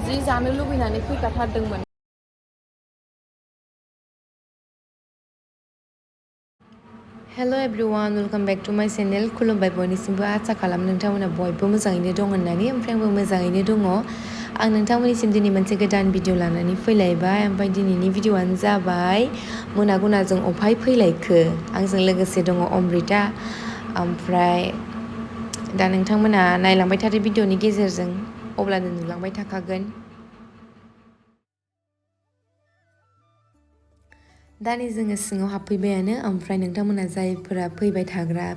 जि जानो लुबैनानै फैखाथारदोंमोन। हेल' everyone, welcome back to माय चेनेल। खुलुमबाय बयनिसिमबो। आसा खालाम नोंथांमोना बयबो मोजाङैनो दं होननानै। ओमफ्राय आंबो मोजाङैनो दङ। आं नोंथांमोननिसिम दिनै मोनसे गोदान भिडिअ लानानै फैलायबाय। ओमफ्राय दिनैनि भिडिअआनो जाबाय मोना गुनाजों अफाय फैलायखो। आंजों लोगोसे दङ अमृता। ओमफ्राय दा नोंथांमोना नायलांबाय थादो भिडिअनि गेजेरजों, अब्लानो नुलांबाय थाखागोन। दा नै जोङो सिङाव हाबफैबायानो। ओमफ्राय नोंथांमोना जायफोरा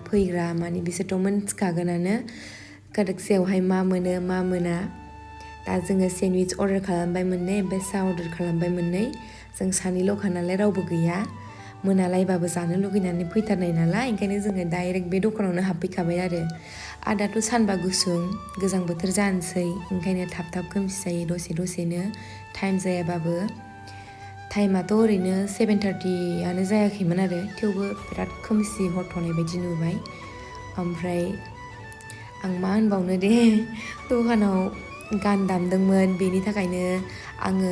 फैग्रा माने बिसोरथ' मोनथिखागोनानो कादक्सियावहाय मा मोनो मा मोना। दा जोङो सेन्डविच अर्डार खालामबाय मोननै, ओमफ्राय साहा अर्डार खालामबाय मोननै। जों सानैल'खा नालाय रावबो गैया। मोनालायबाबो जानो लुगैनानै फैथारनाय नालाय, ओंखायनो जोङो डाइरेक्ट बे दखानावनो हाबफैखाबाय आरो दाथ' सानबा गुसुं, गोजां बोथोर जानोसै, ओंखायनो थाब थाब खोमसि जायो दसेनो टाइम जायाबाबो। टाइमाथ' ओरैनो 7:30आनो जायाखैमोन आरो, थेवबो बिराद खोमसि हर थ'नाय बायदि नुबाय। ओमफ्राय आं मा होनबावनो दे, दखानाव गान दामदोंमोन, बेनि थाखायनो आङो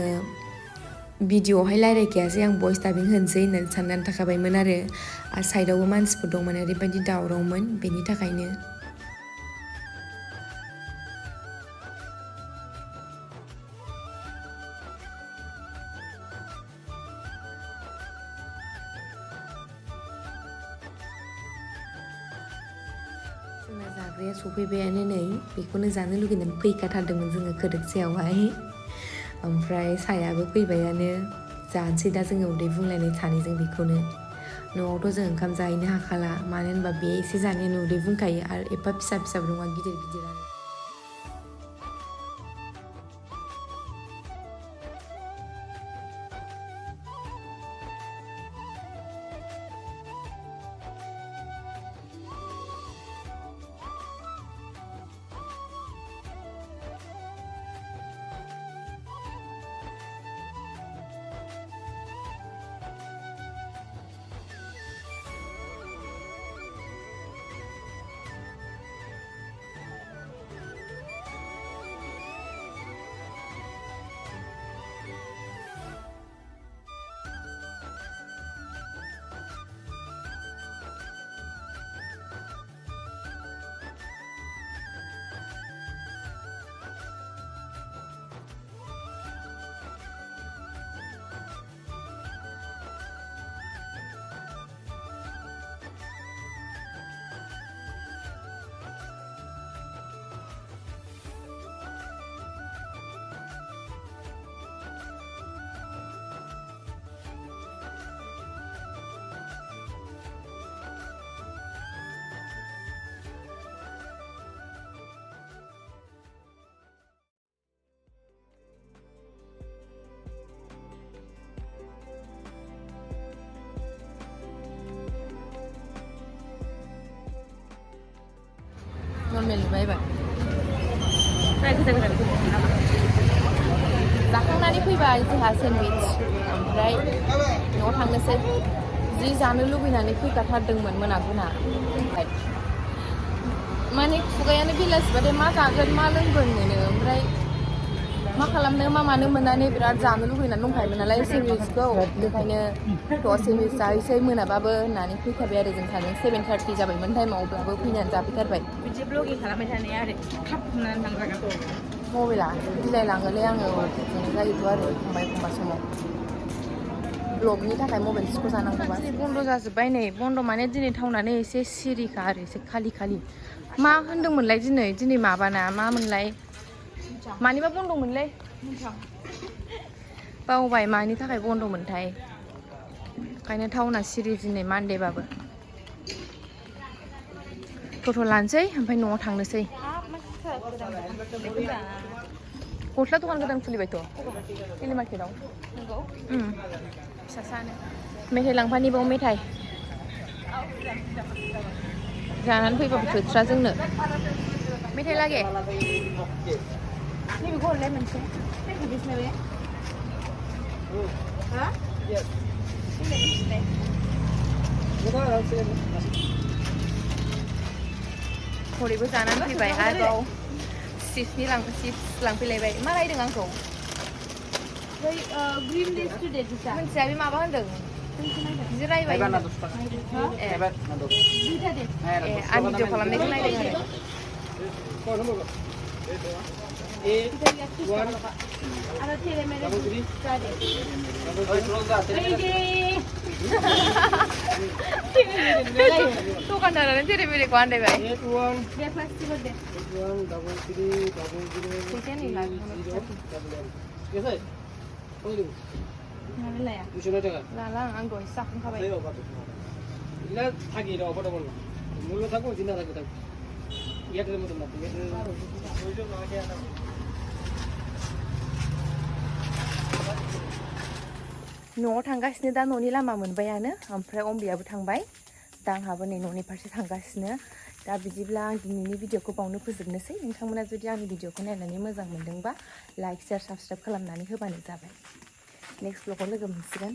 भिडिअ'आवहाय रायज्लायखायासै। आं भइस डाबिं होनोसै होननानै साननानै थाखाबायमोन आरो साइडआवबो मानसिफोर दंमोन, ओरैबायदि दावरावमोन, बेनि थाखायनो। जोंना जाग्राया सफैबायानो नै, बेखौनो जानो लुगैनानै फैखाथारदोंमोन जोङो खोदोकसायावहाय। ओमफ्राय सायाबो फैबायानो, जानोसै दा जोङो उदै बुंलायनाय सानैजों बेखौनो। न'आवथ' जों ओंखाम जाहैनो हाखाला, मानो होनबा बे एसे जानायानो उदै बुंखायो, आरो एफा फिसाबो नङा, गिदिरानो। नर्मेल बायबाय जाखांनानै फैबाय जोंहा सेन्डविच, ओमफ्राय न'आव थांनोसै। जि जानो लुबैनानै फैखाथारदोंमोन मोनागुना। माने खुगायानो बेलासिबाथाय मा जागोन मा लोंगोन मोनो, ओमफ्राय मा खालामनो मा मानो मोननानै बिराद जानो लुगैनानै दंखायोमोन नालाय सेन्डविचखौ, बेखायनो सेन्डविच जाहैसै मोनाबाबो होननानै फैखाबाय आरो जों सानैजों। 7:30 जाबायमोन टाइमाव, अब्लाबो फैनानै जाफैथारबाय। बिदि ब्लगिं खालामबाय थानाया आरो थाब हमनानै थांजागोन। मबाइला बिलाइलाङोलै आङो, बिदिनो जायोथ' आरो एखमबा समाव। ब्लगनि थाखाय मबाइल सिखौ जानांगौबा। बन्द' जाजोब्बाय नै, बन्द' माने दिनै टाउनानो एसे सिरिखा आरो एसे खालि। मा होनदोंमोनलाय दिनै माबाना मा मोनलाय, मानिबा बन्द'मोनलै बावबाय, मानि थाखाय बन्द'मोनथाय। ओंखायनो टाउना सिरि दिनै मानदेबाबो। टट' लानोसै, ओमफ्राय न'आव थांनोसै। गस्ला दखान गोदान खुलिबायथ' डेलि मार्केटआव। फिसासानो मेथाइ लांफानिबाव, मेथाइ जानानै फैबाबो थोथ्रा जोंनो। मेथाइ लागे नैबेखौ हरलाय मोनसे हरैबो जानानै फैबाय, आरोबाव चिप्सनि चिप्स लांफैलायबाय मा रायदों आंखौ बै ग्रिन लिस्ट टुडे दिसा मोनथिया बे माबा होनदों जि रायबाय दुइटा दे ए आं भिडिअ खालामनायखौ नायदों आरो तेरे मेरे जादे दखानदारानो तेरे मेरेखौ आन्दायबाय दे प्लास्टिक दे फैसाया नै माबे लाया लाला आं दहायसो जाखांखाबाय न'आव थांगासिनो दा न'नि लामा मोनबायानो ओमफ्राय अम्बियाबो थांबाय दा आंहाबो नै न'नि फारसे थांगासिनो दा बिदिब्ला आं दिनैनि भिडिअखौ बावनो फोजोबनोसै नोंथांमोना जुदि आंनि भिडिअखौ नायनानै मोजां मोनदोंबा लाइक शेयार साबस्क्राइब खालामनानै होबानो जाबाय नेक्स्ट ब्लगाव लोगो मोनसिगोन